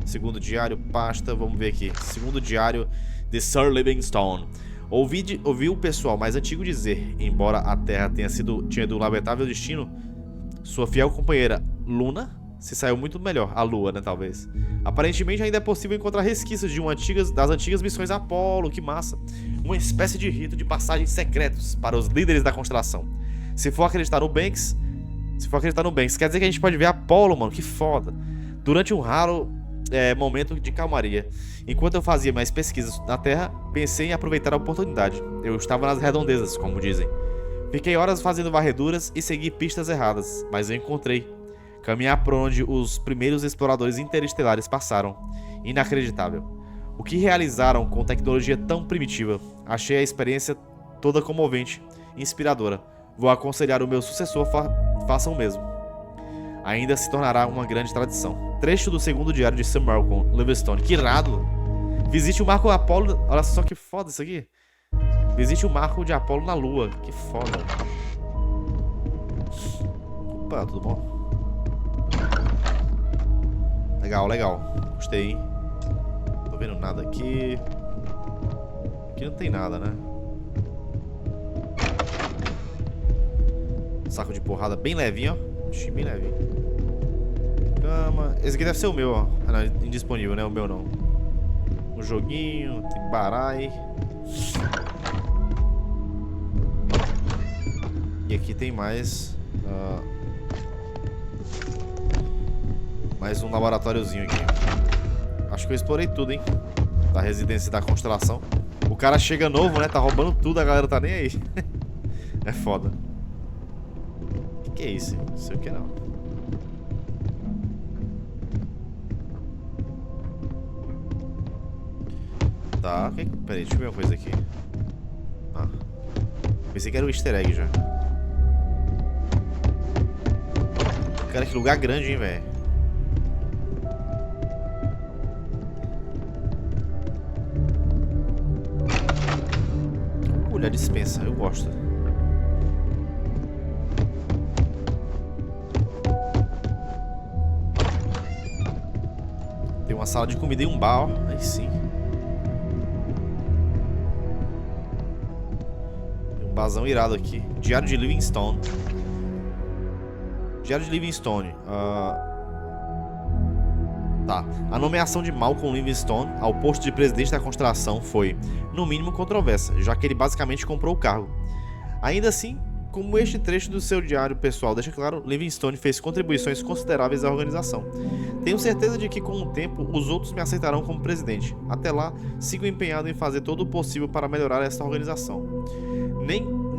A: Segundo diário, pasta. Vamos ver aqui. Segundo diário de Sir Livingstone. Ouvi o pessoal mais antigo dizer, embora a Terra tinha ido um lamentável destino, sua fiel companheira Luna se saiu muito melhor. A Lua, né, talvez. Aparentemente ainda é possível encontrar resquícios de das antigas missões Apollo. Que massa. Uma espécie de rito de passagens secretos para os líderes da constelação. Se for acreditar no Banks, quer dizer que a gente pode ver Apollo, mano. Que foda. Durante um raro momento de calmaria. Enquanto eu fazia minhas pesquisas na Terra, pensei em aproveitar a oportunidade. Eu estava nas redondezas, como dizem. Fiquei horas fazendo varreduras e segui pistas erradas, mas eu encontrei. Caminhar por onde os primeiros exploradores interestelares passaram. Inacreditável. O que realizaram com tecnologia tão primitiva? Achei a experiência toda comovente e inspiradora. Vou aconselhar o meu sucessor faça o mesmo. Ainda se tornará uma grande tradição. Trecho do segundo diário de Sir Malcolm Livingstone. Que irado! Visite o Marco Apolo. Olha só que foda isso aqui. Visite o Marco de Apolo na Lua. Que foda. Opa, tudo bom? Legal, legal. Gostei, hein? Tô vendo nada aqui. Aqui não tem nada, né? Saco de porrada bem levinho, ó. Bem levinho. Cama. Esse aqui deve ser o meu, ó. Ah, não, indisponível, né? O meu não. Um joguinho, tem barai. E aqui tem mais. Mais um laboratóriozinho aqui. Acho que eu explorei tudo, hein? Da residência da constelação. O cara chega novo, né? Tá roubando tudo, a galera tá nem aí. É foda. O que é isso? Não sei o que não. Tá, peraí, deixa eu ver uma coisa aqui. Ah. Pensei que era um easter egg já. Cara, que lugar grande, hein, velho. Olha a dispensa, eu gosto. Tem uma sala de comida e um bar, ó. Aí sim. Tem um barzão irado aqui. Diário de Livingstone. Diário de Livingstone. Tá. A nomeação de Malcolm Livingstone ao posto de presidente da constelação foi, no mínimo, controversa, já que ele basicamente comprou o cargo. Ainda assim, como este trecho do seu diário pessoal deixa claro, Livingstone fez contribuições consideráveis à organização. Tenho certeza de que, com o tempo, os outros me aceitarão como presidente. Até lá, sigo empenhado em fazer todo o possível para melhorar esta organização.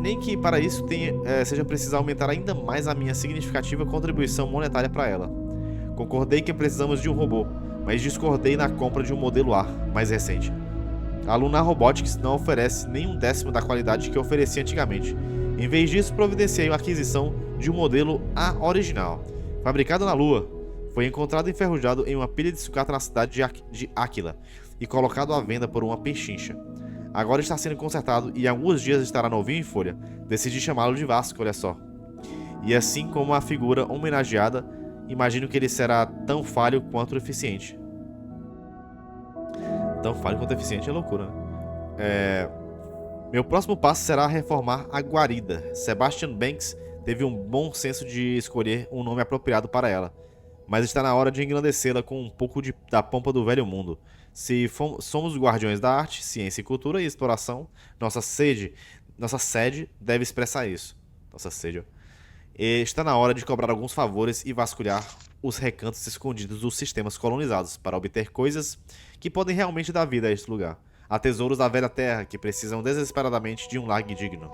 A: Nem que para isso seja preciso aumentar ainda mais a minha significativa contribuição monetária para ela. Concordei que precisamos de um robô, mas discordei na compra de um modelo A, mais recente. A Lunar Robotics não oferece nem um décimo da qualidade que oferecia antigamente. Em vez disso, providenciei a aquisição de um modelo A original, fabricado na Lua. Foi encontrado enferrujado em uma pilha de sucata na cidade de Aquila e colocado à venda por uma pechincha. Agora está sendo consertado e em alguns dias estará novinho em folha. Decidi chamá-lo de Vasco, olha só. E assim como a figura homenageada, imagino que ele será tão falho quanto eficiente. Tão falho quanto eficiente é loucura, né? Meu próximo passo será reformar a guarida. Sebastian Banks teve um bom senso de escolher um nome apropriado para ela. Mas está na hora de engrandecê-la com um pouco da pompa do velho mundo. Se somos guardiões da arte, ciência, cultura e exploração, nossa sede deve expressar isso. Nossa sede, ó. Está na hora de cobrar alguns favores e vasculhar os recantos escondidos dos sistemas colonizados para obter coisas que podem realmente dar vida a este lugar. Há tesouros da velha terra que precisam desesperadamente de um lar digno.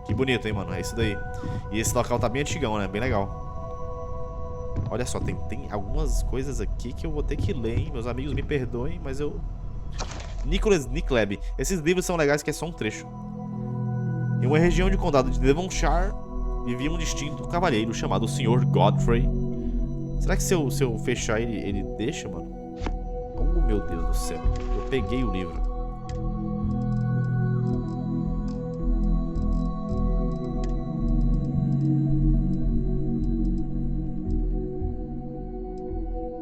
A: Que bonito, hein, mano? É isso daí. E esse local tá bem antigão, né? Bem legal. Olha só, tem algumas coisas aqui que eu vou ter que ler, hein? Meus amigos me perdoem, mas eu... Nicholas Nickleby. Esses livros são legais, que é só um trecho. Em uma região de condado de Devonshire, vivia um distinto cavalheiro chamado Sr. Godfrey. Será que se eu fechar ele deixa, mano? Oh, meu Deus do céu. Eu peguei o livro.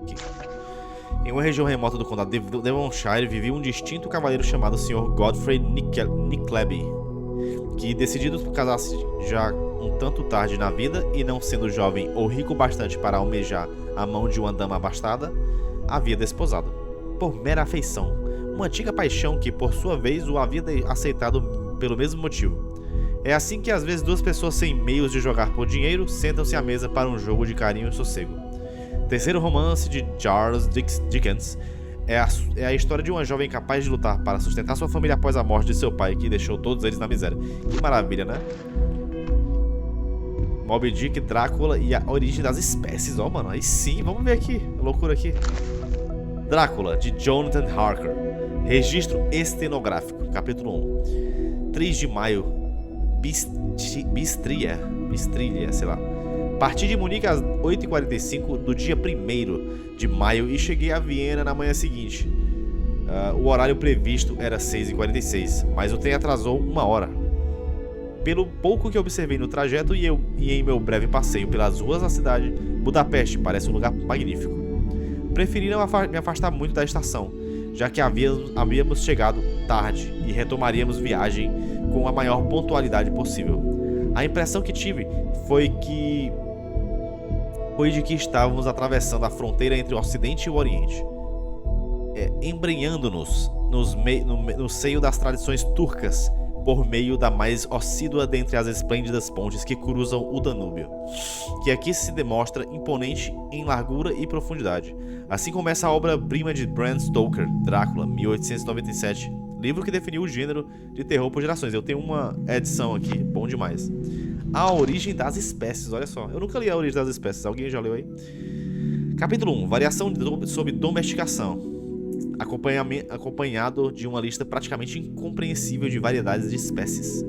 A: Aqui. Em uma região remota do condado de Devonshire vivia um distinto cavaleiro chamado Sr. Godfrey Nickleby, que, decidido por casar-se já um tanto tarde na vida e não sendo jovem ou rico bastante para almejar a mão de uma dama abastada, havia desposado, por mera afeição, uma antiga paixão que, por sua vez, o havia aceitado pelo mesmo motivo. É assim que, às vezes, duas pessoas sem meios de jogar por dinheiro sentam-se à mesa para um jogo de carinho e sossego. Terceiro romance de Charles Dickens é a história de uma jovem capaz de lutar para sustentar sua família após a morte de seu pai, que deixou todos eles na miséria. Que maravilha, né? Moby Dick, Drácula e a origem das espécies. Ó, mano, aí sim, vamos ver aqui. A loucura aqui. Drácula, de Jonathan Harker. Registro estenográfico, capítulo 1. 3 de maio. Bistrilha, sei lá. Parti de Munique às 8h45 do dia 1º de maio e cheguei a Viena na manhã seguinte. O horário previsto era 6h46, mas o trem atrasou 1 hora. Pelo pouco que observei no trajeto e em meu breve passeio pelas ruas da cidade, Budapeste parece um lugar magnífico. Preferi não me afastar muito da estação, já que havíamos chegado tarde e retomaríamos viagem com a maior pontualidade possível. A impressão que tive foi de que estávamos atravessando a fronteira entre o Ocidente e o Oriente, embrenhando-nos no seio das tradições turcas, por meio da mais assídua dentre as esplêndidas pontes que cruzam o Danúbio, que aqui se demonstra imponente em largura e profundidade. Assim começa a obra-prima de Bram Stoker, Drácula, 1897, livro que definiu o gênero de terror por gerações. Eu tenho uma edição aqui, bom demais. A origem das espécies, olha só. Eu nunca li a origem das espécies, alguém já leu aí? Capítulo 1, variação sobre domesticação. Acompanhado de uma lista praticamente incompreensível de variedades de espécies.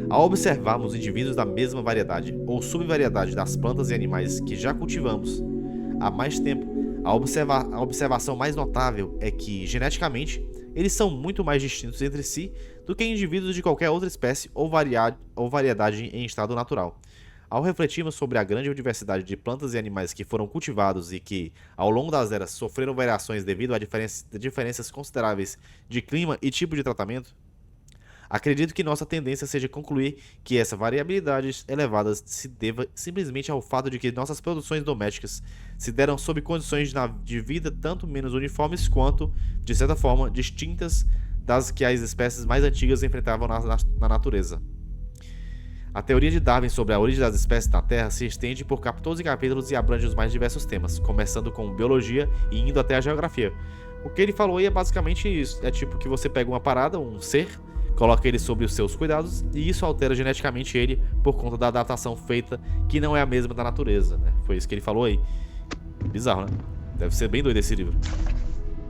A: Ao observarmos indivíduos da mesma variedade ou subvariedade das plantas e animais que já cultivamos há mais tempo, a observação mais notável é que, geneticamente, eles são muito mais distintos entre si do que indivíduos de qualquer outra espécie ou variedade em estado natural. Ao refletirmos sobre a grande diversidade de plantas e animais que foram cultivados e que, ao longo das eras, sofreram variações devido a diferenças consideráveis de clima e tipo de tratamento, acredito que nossa tendência seja concluir que essa variabilidade elevada se deva simplesmente ao fato de que nossas produções domésticas se deram sob condições de vida tanto menos uniformes quanto, de certa forma, distintas das que as espécies mais antigas enfrentavam na natureza. A teoria de Darwin sobre a origem das espécies na Terra se estende por 14 capítulos e abrange os mais diversos temas, começando com biologia e indo até a geografia. O que ele falou aí é basicamente isso, é tipo que você pega uma parada, um ser, coloca ele sob os seus cuidados e isso altera geneticamente ele por conta da adaptação feita que não é a mesma da natureza, né? Foi isso que ele falou aí. Bizarro, né? Deve ser bem doido esse livro.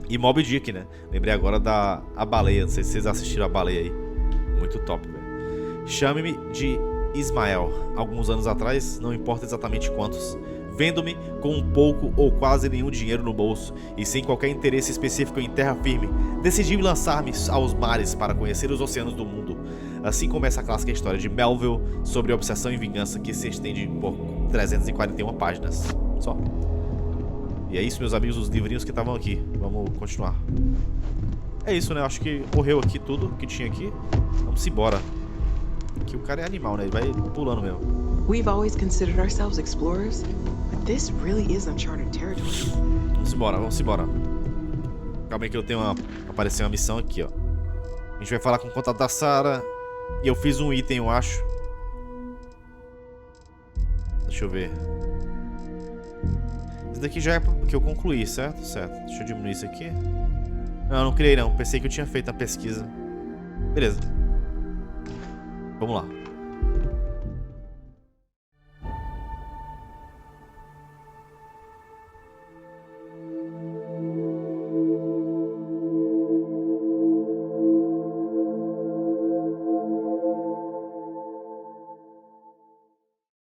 A: E Moby Dick, né? Lembrei agora da A Baleia, não sei se vocês assistiram A Baleia aí. Muito top, velho. Chame-me de Ismael, alguns anos atrás, não importa exatamente quantos, vendo-me com um pouco ou quase nenhum dinheiro no bolso e sem qualquer interesse específico em terra firme, decidi lançar-me aos mares para conhecer os oceanos do mundo. Assim começa a clássica história de Melville sobre obsessão e vingança que se estende por 341 páginas só. E é isso, meus amigos, os livrinhos que estavam aqui. Vamos continuar. É isso, né? Acho que morreu aqui tudo que tinha aqui. Vamos embora. Que o cara é animal, né? Ele vai pulando mesmo.
N: We've always considered ourselves explorers, but this really is uncharted territory.
A: Vamos embora. Calma aí que eu tenho apareceu uma missão aqui, ó. A gente vai falar com o contato da Sarah. E eu fiz um item, eu acho. Deixa eu ver. Esse daqui já é que eu concluí, certo? Certo. Deixa eu diminuir isso aqui. Não criei não. Pensei que eu tinha feito a pesquisa. Beleza. Vamos lá.